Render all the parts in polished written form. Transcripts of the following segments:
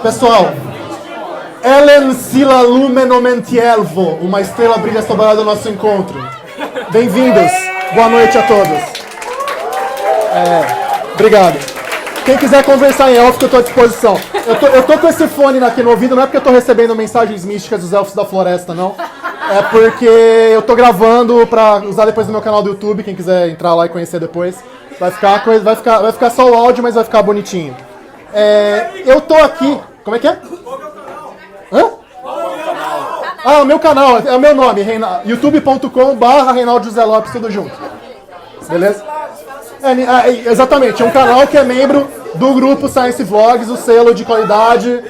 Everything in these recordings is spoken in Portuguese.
Pessoal, Ellen Sila Lumenomentielvo, uma estrela brilha sobre o nosso encontro. Bem-vindos. Boa noite a todos. Obrigado. Quem quiser conversar em élfico, eu estou à disposição. Eu tô com esse fone aqui no ouvido, não é porque eu estou recebendo mensagens místicas dos elfos da floresta, não. É porque eu estou gravando para usar depois no meu canal do YouTube, quem quiser entrar lá e conhecer depois. Vai ficar só o áudio, mas vai ficar bonitinho. Eu tô aqui... Como é que é? Hã? O meu canal, é o meu nome, youtube.com/Reinaldo José Lopes, tudo junto. Beleza? Exatamente, é um canal que é membro do grupo Science Vlogs, o selo de qualidade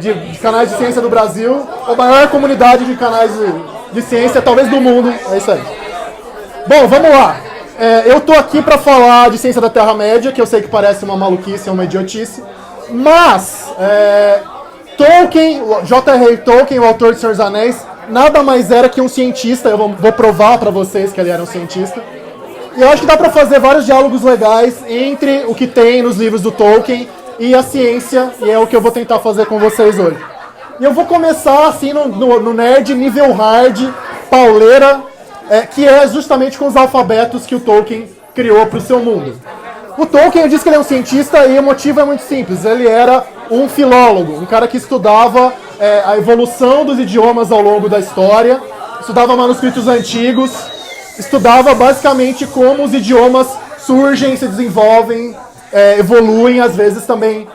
de canais de ciência do Brasil, a maior comunidade de canais de ciência, talvez do mundo. É isso aí. Bom, vamos lá. Eu tô aqui para falar de ciência da Terra-média, que eu sei que parece uma maluquice, uma idiotice, mas Tolkien, J.R.R. Tolkien, o autor de Senhor dos Anéis, nada mais era que um cientista. Eu vou provar para vocês que ele era um cientista. E eu acho que dá para fazer vários diálogos legais entre o que tem nos livros do Tolkien e a ciência, e é o que eu vou tentar fazer com vocês hoje. E eu vou começar assim no nerd nível hard, pauleira, que é justamente com os alfabetos que o Tolkien criou para o seu mundo. O Tolkien diz que ele é um cientista e o motivo é muito simples. Ele era um filólogo, um cara que estudava a evolução dos idiomas ao longo da história, estudava manuscritos antigos, estudava basicamente como os idiomas surgem, se desenvolvem, evoluem, às vezes também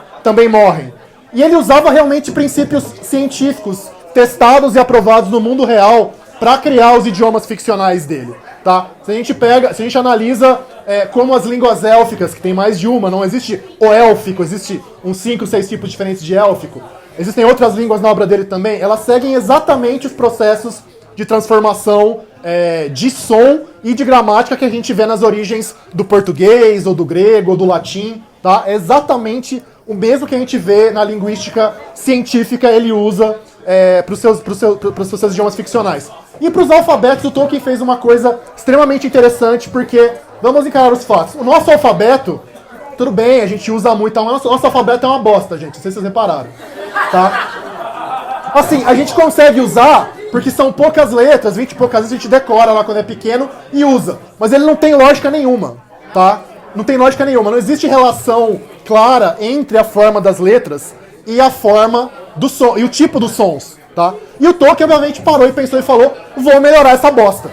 morrem. E ele usava realmente princípios científicos testados e aprovados no mundo real para criar os idiomas ficcionais dele. Tá? Se a gente analisa como as línguas élficas, que tem mais de uma, não existe o élfico, existe uns 5, 6 tipos diferentes de élfico. Existem outras línguas na obra dele também, elas seguem exatamente os processos de transformação de som e de gramática que a gente vê nas origens do português, ou do grego, ou do latim. Tá? É exatamente o mesmo que a gente vê na linguística científica, ele usa para os seus idiomas ficcionais. E para os alfabetos, o Tolkien fez uma coisa extremamente interessante, porque, vamos encarar os fatos, o nosso alfabeto, tudo bem, a gente usa muito, o nosso alfabeto é uma bosta, gente, não sei se vocês repararam. Tá? Assim, a gente consegue usar, porque são poucas letras, 20 e poucas vezes a gente decora lá quando é pequeno e usa, mas ele não tem lógica nenhuma, tá? Não tem lógica nenhuma, não existe relação clara entre a forma das letras e a forma do som, e o tipo dos sons, tá? E o Tolkien, obviamente, parou e pensou e falou: vou melhorar essa bosta.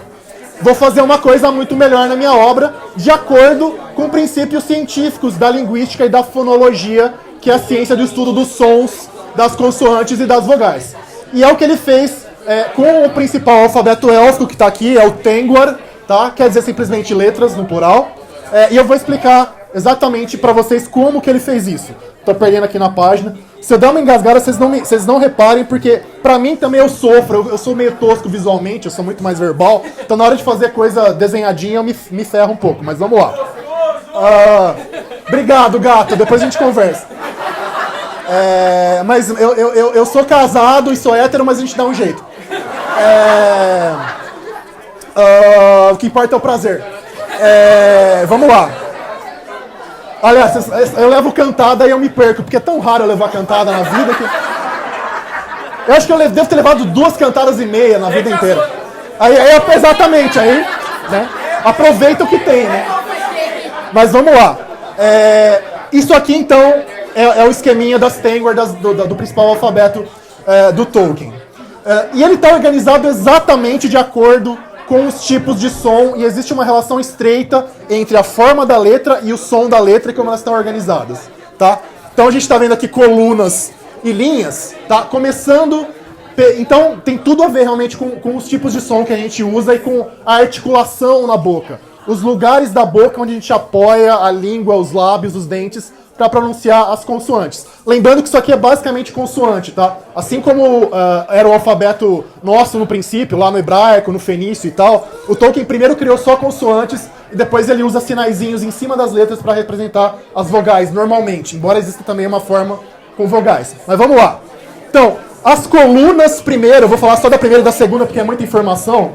Vou fazer uma coisa muito melhor na minha obra, de acordo com princípios científicos da linguística e da fonologia, que é a ciência do estudo dos sons, das consoantes e das vogais. E é o que ele fez com o principal alfabeto élfico, que está aqui, é o Tengwar, tá? Quer dizer simplesmente letras, no plural. E eu vou explicar exatamente para vocês como que ele fez isso. Tô perdendo aqui na página. Se eu der uma engasgada, vocês não reparem, porque pra mim também eu sofro. Eu sou meio tosco visualmente, eu sou muito mais verbal. Então na hora de fazer coisa desenhadinha eu me ferro um pouco, mas vamos lá. Obrigado, gato, depois a gente conversa. Mas eu sou casado e sou hétero, mas a gente dá um jeito. O que importa é o prazer. Vamos lá. Aliás, eu levo cantada e eu me perco, porque é tão raro eu levar cantada na vida que... Eu acho que eu devo ter levado 2 cantadas e meia na vida inteira. Exatamente, aí, né? Aproveita o que tem, né? Mas vamos lá. Isso aqui, então, é o esqueminha das Tengwar, do principal alfabeto do Tolkien. E ele está organizado exatamente de acordo com os tipos de som, e existe uma relação estreita entre a forma da letra e o som da letra e como elas estão organizadas, tá? Então a gente está vendo aqui colunas e linhas, tá? Começando... Então tem tudo a ver realmente com os tipos de som que a gente usa e com a articulação na boca. Os lugares da boca onde a gente apoia a língua, os lábios, os dentes, para pronunciar as consoantes. Lembrando que isso aqui é basicamente consoante, tá? Assim como era o alfabeto nosso no princípio, lá no hebraico, no fenício e tal, o Tolkien primeiro criou só consoantes e depois ele usa sinaizinhos em cima das letras para representar as vogais normalmente, embora exista também uma forma com vogais. Mas vamos lá. Então, as colunas primeiro, eu vou falar só da primeira e da segunda porque é muita informação.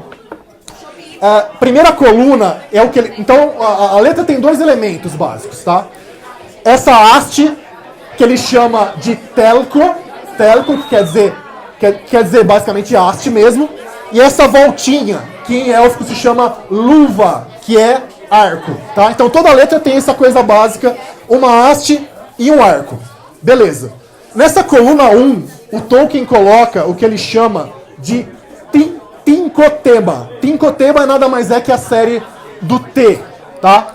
A primeira coluna é o que... Então, a letra tem 2 elementos básicos, tá? Essa haste que ele chama de telco, que quer dizer basicamente haste mesmo, e essa voltinha, que em élfico se chama luva, que é arco, tá? Então toda letra tem essa coisa básica, uma haste e um arco. Beleza. Nessa coluna 1, o Tolkien coloca o que ele chama de Tincotema. Tincotema nada mais é que a série do T, tá?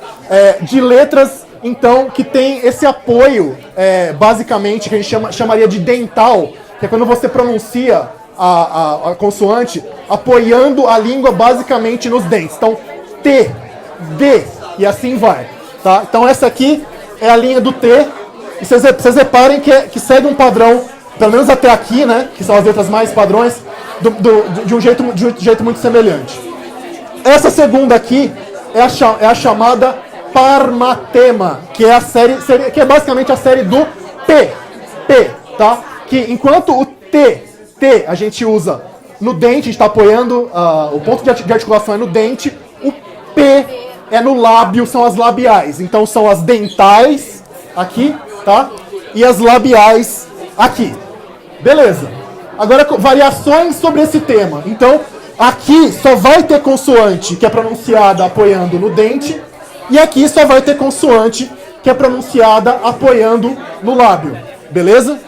De letras, então, que tem esse apoio, basicamente, que a gente chamaria de dental, que é quando você pronuncia a consoante apoiando a língua basicamente nos dentes. Então, T, D, e assim vai, tá? Então essa aqui é a linha do T, e vocês reparem que segue um padrão, pelo menos até aqui, né, que são as letras mais padrões, de um jeito muito semelhante. Essa segunda aqui é a chamada Parmatema, que é a série, que é basicamente a série do P, tá? Que enquanto o T a gente usa no dente, a gente está apoiando, o ponto de articulação é no dente, o P é no lábio, são as labiais. Então são as dentais aqui, tá? E as labiais aqui. Beleza. Agora, variações sobre esse tema. Então, aqui só vai ter consoante que é pronunciada apoiando no dente, e aqui só vai ter consoante que é pronunciada apoiando no lábio. Beleza?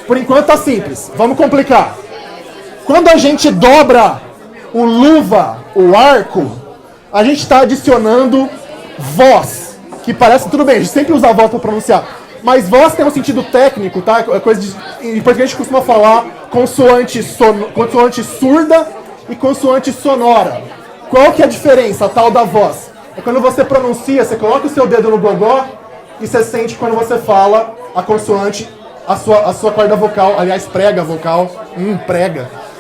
Por enquanto tá simples. Vamos complicar. Quando a gente dobra o luva, o arco, a gente está adicionando voz, que parece tudo bem, a gente sempre usa a voz para pronunciar, mas voz tem um sentido técnico, tá? É coisa em português a gente costuma falar consoante surda e consoante sonora. Qual que é a diferença, a tal da voz? É quando você pronuncia, você coloca o seu dedo no gogó e você sente quando você fala a consoante, a sua corda vocal, aliás, prega vocal,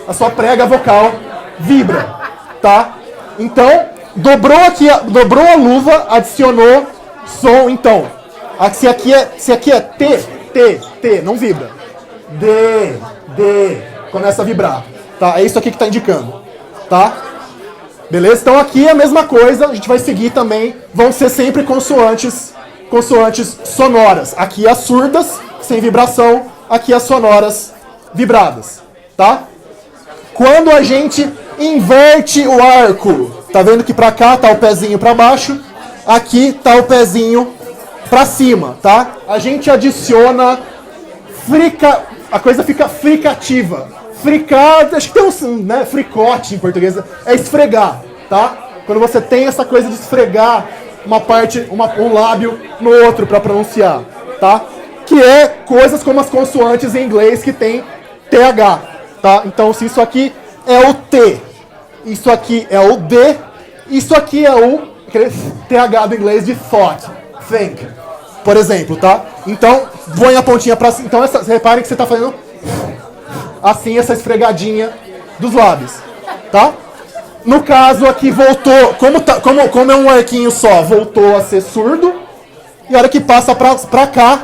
a sua prega vocal vibra, tá? Então, dobrou a luva, adicionou som, então. Se aqui é T, não vibra. D, começa a vibrar, tá? É isso aqui que está indicando, tá? Beleza? Então aqui é a mesma coisa, a gente vai seguir também, vão ser sempre consoantes sonoras. Aqui as surdas, sem vibração, aqui as sonoras vibradas, tá? Quando a gente inverte o arco, tá vendo que pra cá tá o pezinho pra baixo, aqui tá o pezinho pra cima, tá? A gente adiciona a coisa fica fricativa. Fricar, acho que tem um, né, fricote em português, é esfregar, tá? Quando você tem essa coisa de esfregar um lábio no outro para pronunciar, tá? Que é coisas como as consoantes em inglês que tem TH, tá? Então, se isso aqui é o T, isso aqui é o D, isso aqui é o TH do inglês de thought, think, por exemplo, tá? Então, põe a pontinha para cima. Então, reparem que você está fazendo assim, essa esfregadinha dos lábios, tá? No caso aqui voltou, como é um arquinho só, voltou a ser surdo, e a hora que passa pra cá,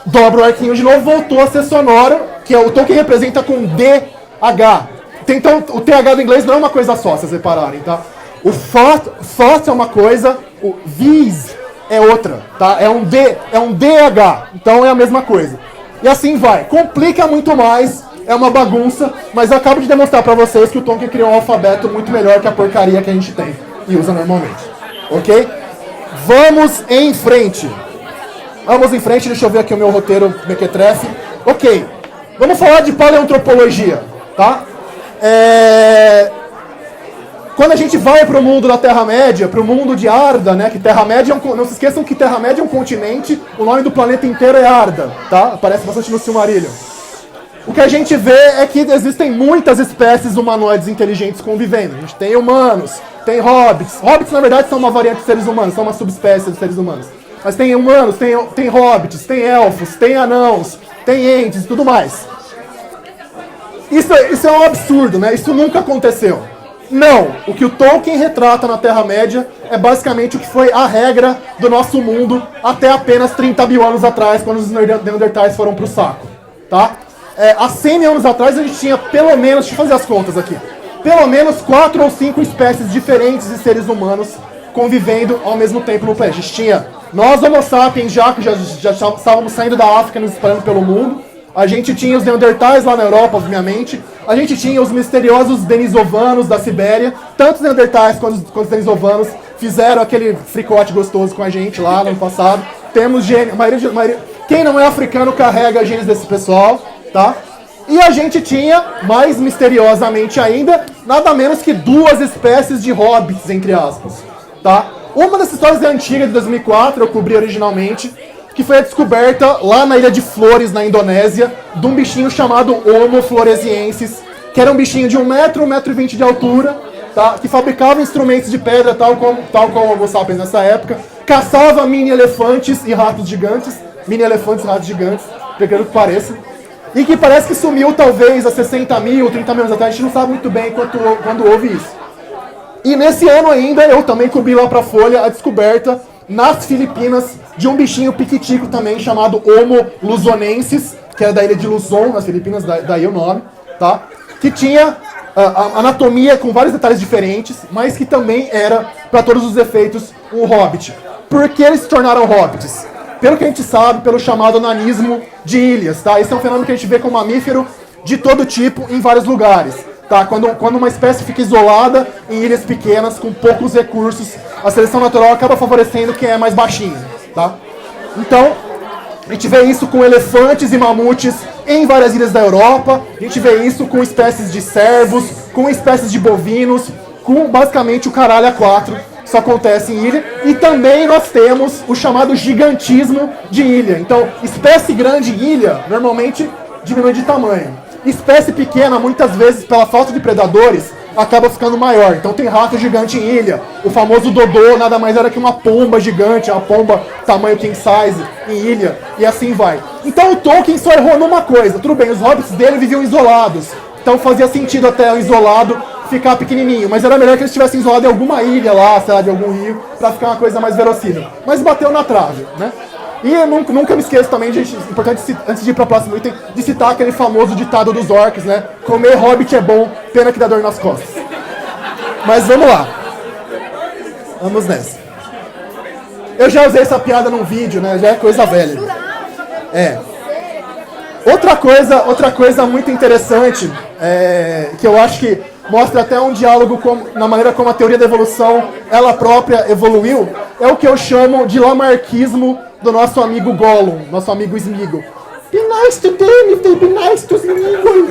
dobra o arquinho de novo, voltou a ser sonoro, que é o tom que representa com DH. Então, o TH do inglês não é uma coisa só, se vocês repararem, tá? O thought é uma coisa, o these é outra, tá? É um DH, então é a mesma coisa. E assim vai, complica muito mais, é uma bagunça, mas eu acabo de demonstrar pra vocês que o Tolkien criou um alfabeto muito melhor que a porcaria que a gente tem e usa normalmente, ok? Vamos em frente, deixa eu ver aqui o meu roteiro mequetrefe. Ok, vamos falar de paleoantropologia, tá? Quando a gente vai para o mundo da Terra-média, para o mundo de Arda, né? Que Terra-média não se esqueçam que Terra-média é um continente, o nome do planeta inteiro é Arda, tá? Aparece bastante no Silmarillion. O que a gente vê é que existem muitas espécies humanoides inteligentes convivendo. A gente tem humanos, tem hobbits. Hobbits, na verdade, são uma variante de seres humanos, são uma subespécie de seres humanos. Mas tem humanos, tem hobbits, tem elfos, tem anãos, tem entes e tudo mais. Isso é um absurdo, né? Isso nunca aconteceu. Não, o que o Tolkien retrata na Terra-média é basicamente o que foi a regra do nosso mundo até apenas 30 mil anos atrás, quando os Neandertais foram pro saco, tá? Há 100 mil anos atrás a gente tinha pelo menos, deixa eu fazer as contas aqui, pelo menos 4 ou 5 espécies diferentes de seres humanos convivendo ao mesmo tempo no planeta. A gente tinha Nós, Homo sapiens, já estávamos saindo da África e nos espalhando pelo mundo. A gente tinha os Neandertais lá na Europa, obviamente. A gente tinha os misteriosos Denisovanos da Sibéria. Tanto os Neandertais quanto os Denisovanos fizeram aquele fricote gostoso com a gente lá no ano passado. Temos genes... Quem não é africano carrega genes desse pessoal, tá? E a gente tinha, mais misteriosamente ainda, nada menos que 2 espécies de hobbits, entre aspas, tá? Uma dessas histórias é antiga, de 2004, eu cobri originalmente, que foi a descoberta lá na Ilha de Flores, na Indonésia, de um bichinho chamado Homo floresiensis, que era um bichinho de 1 metro, 1,20 m de altura, tá? Que fabricava instrumentos de pedra, tal como o Homo sapiens nessa época, caçava mini-elefantes e ratos gigantes, mini-elefantes e ratos gigantes, pegando que pareça, e que parece que sumiu talvez há 60 mil, 30 mil anos atrás, a gente não sabe muito bem quando houve isso. E nesse ano ainda, eu também cobri lá pra Folha a descoberta, nas Filipinas, de um bichinho piquitico também, chamado Homo luzonensis, que era da ilha de Luzon, nas Filipinas, daí o nome, tá? Que tinha a anatomia com vários detalhes diferentes, mas que também era, para todos os efeitos, um hobbit. Por que eles se tornaram hobbits? Pelo que a gente sabe, pelo chamado nanismo de ilhas, tá? Esse é um fenômeno que a gente vê com mamífero de todo tipo em vários lugares, tá? Quando uma espécie fica isolada em ilhas pequenas, com poucos recursos, a seleção natural acaba favorecendo quem é mais baixinho, tá? Então, a gente vê isso com elefantes e mamutes em várias ilhas da Europa, a gente vê isso com espécies de cervos, com espécies de bovinos, com basicamente o caralho a 4. Isso acontece em ilha. E também nós temos o chamado gigantismo de ilha. Então, espécie grande em ilha, normalmente diminui de tamanho. Espécie pequena, muitas vezes, pela falta de predadores, acaba ficando maior. Então tem rato gigante em ilha. O famoso Dodô nada mais era que uma pomba gigante, uma pomba tamanho king size em ilha. E assim vai. Então o Tolkien só errou numa coisa. Tudo bem, os hobbits dele viviam isolados. Então fazia sentido até o isolado ficar pequenininho, mas era melhor que eles estivessem isolados em alguma ilha lá, sei lá, de algum rio, pra ficar uma coisa mais verossímil. Mas bateu na trave, né? E eu nunca me esqueço também, gente, importante, antes de ir para o próximo item, de citar aquele famoso ditado dos orcs, né? Comer hobbit é bom, pena que dá dor nas costas. Mas vamos lá. Vamos nessa. Eu já usei essa piada num vídeo, né? Já é coisa velha. É. Outra coisa muito interessante, que eu acho que mostra até um diálogo na maneira como a teoria da evolução, ela própria evoluiu, é o que eu chamo de lamarquismo do nosso amigo Gollum, nosso amigo Sméagol. Be nice to them if they be nice to Sméagol.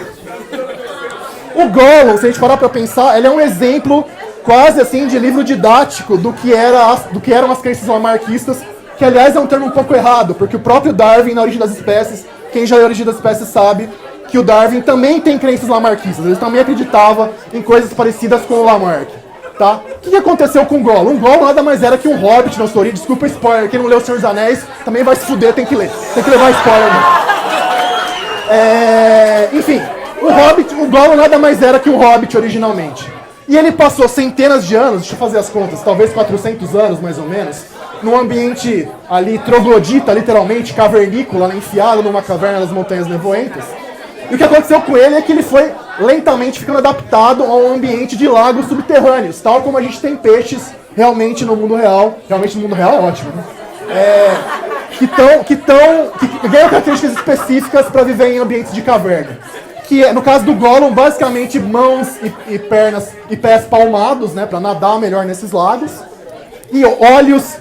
O Gollum, se a gente parar pra pensar, ele é um exemplo quase assim de livro didático do que eram as crenças lamarquistas, que aliás é um termo um pouco errado, porque o próprio Darwin, na Origem das Espécies, quem já leu a Origem das Espécies sabe que o Darwin também tem crenças lamarquistas, ele também acreditava em coisas parecidas com o Lamarck, tá? O que aconteceu com o Gollum? O Gollum nada mais era que um hobbit na história, desculpa o spoiler, quem não leu O Senhor dos Anéis também vai se fuder, tem que ler, tem que levar spoiler, não. Enfim, o Gollum nada mais era que um hobbit originalmente. E ele passou centenas de anos, deixa eu fazer as contas, talvez 400 anos mais ou menos, num ambiente ali troglodita, literalmente, cavernícola, enfiado numa caverna das Montanhas Nevoentas. E o que aconteceu com ele é que ele foi lentamente ficando adaptado a um ambiente de lagos subterrâneos, tal como a gente tem peixes realmente no mundo real. Realmente no mundo real é ótimo, né? Que ganham características específicas para viver em ambientes de caverna. Que é, no caso do Gollum, basicamente mãos e pernas e pés palmados, né, para nadar melhor nesses lagos. E olhos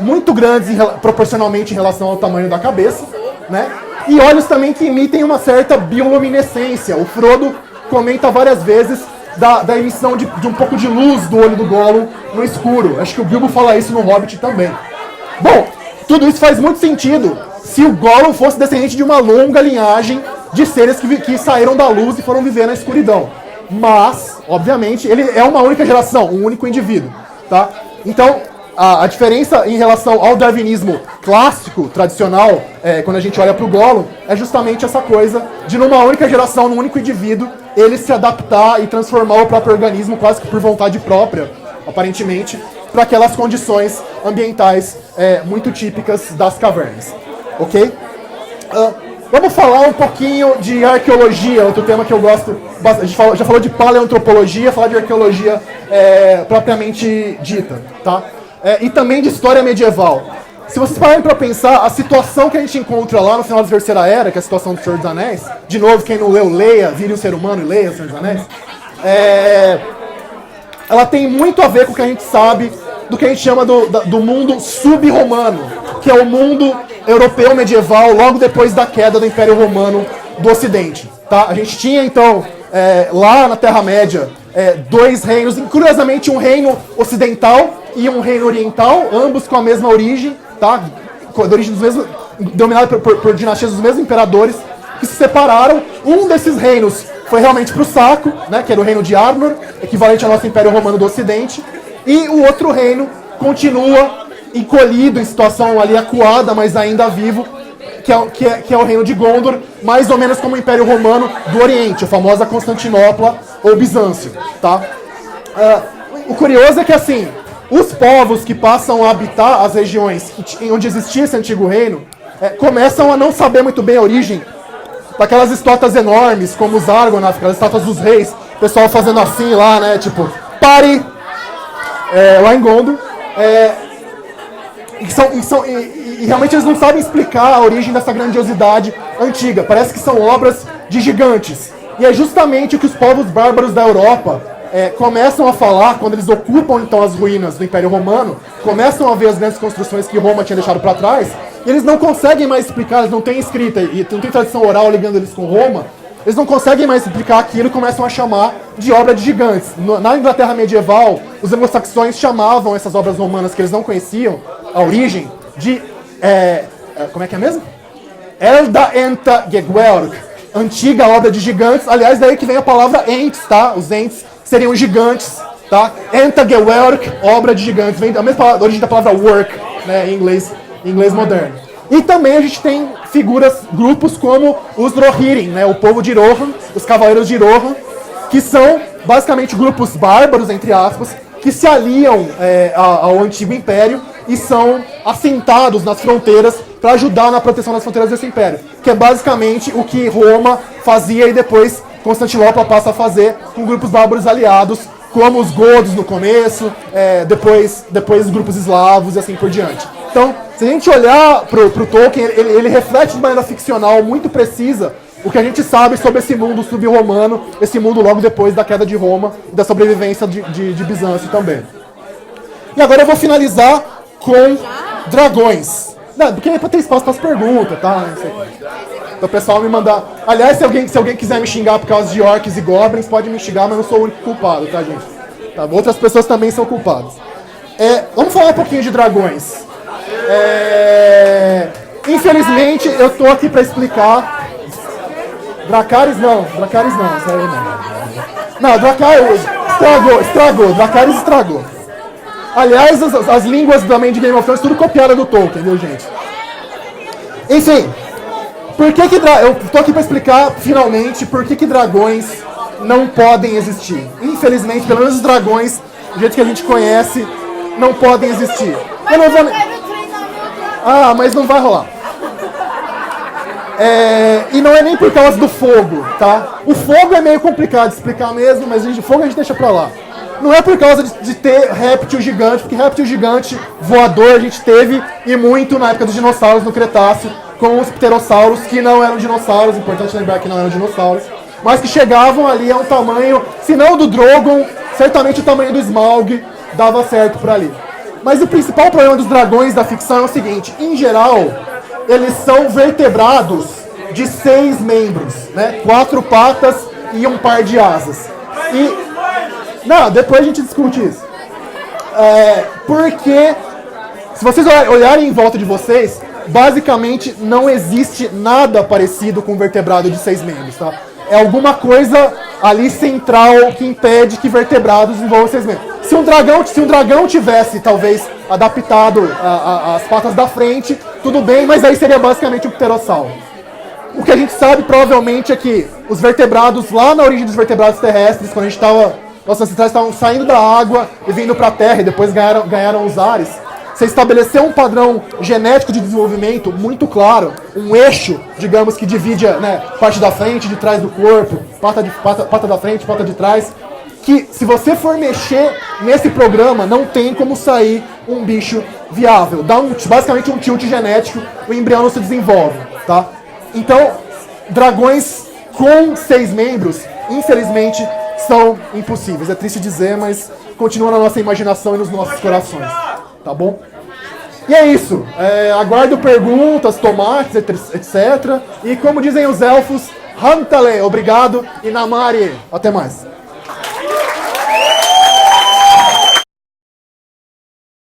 muito grandes proporcionalmente em relação ao tamanho da cabeça, né? E olhos também que emitem uma certa bioluminescência. O Frodo comenta várias vezes da emissão de um pouco de luz do olho do Gollum no escuro. Acho que o Bilbo fala isso no Hobbit também. Bom, tudo isso faz muito sentido se o Gollum fosse descendente de uma longa linhagem de seres que saíram da luz e foram viver na escuridão. Mas, obviamente, ele é uma única geração, um único indivíduo, tá? Então, a diferença em relação ao darwinismo clássico, tradicional, quando a gente olha para o Gollum, é justamente essa coisa de numa única geração, num único indivíduo, ele se adaptar e transformar o próprio organismo quase que por vontade própria, aparentemente, para aquelas condições ambientais muito típicas das cavernas. Ok? Vamos falar um pouquinho de arqueologia, outro tema que eu gosto bastante. A gente já falou de paleoantropologia, falar de arqueologia propriamente dita, tá? E também de história medieval. se vocês pararem pra pensar, a situação que a gente encontra lá no final da Terceira Era, que é a situação do Senhor dos Anéis, de novo, quem não leu, leia, vire um ser humano e leia o Senhor dos Anéis, ela tem muito a ver com o que a gente sabe do que a gente chama do mundo sub-romano, que é o mundo europeu medieval, logo depois da queda do Império Romano do Ocidente. Tá? A gente tinha, então, lá na Terra-média, dois reinos, curiosamente um reino ocidental e um reino oriental, ambos com a mesma origem, tá? De origem dos mesmos, dominado por dinastias dos mesmos imperadores, que se separaram. Um desses reinos foi realmente para o saco, né, que era o reino de Arnor, equivalente ao nosso Império Romano do Ocidente, e o outro reino continua encolhido, em situação ali acuada, mas ainda vivo, que é o reino de Gondor, mais ou menos como o Império Romano do Oriente, a famosa Constantinopla ou Bizâncio. Tá? O curioso é que, assim, os povos que passam a habitar as regiões onde existia esse antigo reino começam a não saber muito bem a origem daquelas estátuas enormes, como os Argonath, aquelas estátuas dos reis, o pessoal fazendo assim lá, né, tipo, pare, lá em Gondor, e realmente eles não sabem explicar a origem dessa grandiosidade antiga, parece que são obras de gigantes, e é justamente o que os povos bárbaros da Europa começam a falar, quando eles ocupam então as ruínas do Império Romano, começam a ver as grandes construções que Roma tinha deixado para trás, e eles não conseguem mais explicar, eles não têm escrita, e não tem tradição oral ligando eles com Roma, eles não conseguem mais explicar aquilo e começam a chamar de obra de gigantes. Na Inglaterra medieval, os anglo-saxões chamavam essas obras romanas que eles não conheciam, a origem, de... como é que é mesmo? Elda Enta Gegwerk, antiga obra de gigantes, aliás, daí que vem a palavra Ents, tá? Os Ents seriam gigantes, tá? Enta Gewerk, obra de gigantes, vem da mesma origem da palavra work, né, em inglês moderno. E também a gente tem figuras, grupos como os Rohirrim, né, o povo de Rohan, os cavaleiros de Rohan, que são basicamente grupos bárbaros, entre aspas, que se aliam ao antigo império e são assentados nas fronteiras para ajudar na proteção das fronteiras desse império, que é basicamente o que Roma fazia e depois Constantinopla passa a fazer com grupos bárbaros aliados, como os godos no começo, depois os grupos eslavos e assim por diante. Então, se a gente olhar pro Tolkien, ele reflete de maneira ficcional muito precisa o que a gente sabe sobre esse mundo sub-romano, esse mundo logo depois da queda de Roma e da sobrevivência de Bizâncio também. E agora eu vou finalizar com dragões. Não, porque é para ter espaço para as perguntas, tá? Então o pessoal me mandar... Aliás, se alguém quiser me xingar por causa de orcs e goblins, pode me xingar, mas eu não sou o único culpado, tá, gente? Tá, outras pessoas também são culpadas. Vamos falar um pouquinho de dragões. Infelizmente, eu tô aqui para explicar... Dracarys não, isso aí não. Não, Dracarys estragou, Dracarys estragou. Aliás, as línguas também de Game of Thrones, tudo copiada do Tolkien, viu, gente? Enfim, eu tô aqui para explicar, finalmente, por que dragões não podem existir. Infelizmente, pelo menos os dragões, do jeito que a gente conhece, não podem existir. Eu não vou... Ah, mas não vai rolar. E não é nem por causa do fogo, tá? O fogo é meio complicado de explicar mesmo, mas o fogo a gente deixa pra lá. Não é por causa de ter réptil gigante, porque réptil gigante voador a gente teve e muito na época dos dinossauros no Cretáceo, com os pterossauros, que não eram dinossauros, importante lembrar que não eram dinossauros, mas que chegavam ali a um tamanho, se não do Drogon, certamente o tamanho do Smaug dava certo por ali. Mas o principal problema dos dragões da ficção é o seguinte, em geral, eles são vertebrados de 6 membros, né? 4 patas e um par de asas. Não, depois a gente discute isso. Porque, se vocês olharem em volta de vocês, basicamente não existe nada parecido com um vertebrado de 6 membros, tá? É alguma coisa ali central que impede que vertebrados envolvam 6 membros. Se um dragão tivesse, talvez, adaptado as patas da frente, tudo bem, mas aí seria basicamente um pterossauro. O que a gente sabe, provavelmente, é que os vertebrados, lá na origem dos vertebrados terrestres, quando a gente estava... Nossos ancestrais estavam saindo da água e vindo para a terra, e depois ganharam os ares. Você estabeleceu um padrão genético de desenvolvimento muito claro, um eixo, digamos, que divide, né, parte da frente, de trás do corpo, pata da frente, pata de trás, que se você for mexer nesse programa, não tem como sair um bicho viável. Dá basicamente um tilt genético, o embrião não se desenvolve, tá? Então, dragões com 6 membros, infelizmente, são impossíveis. É triste dizer, mas continua na nossa imaginação e nos nossos corações, tá bom? E é isso. Aguardo perguntas, tomates, etc. E como dizem os elfos, Hantale, obrigado, e Namari. Até mais.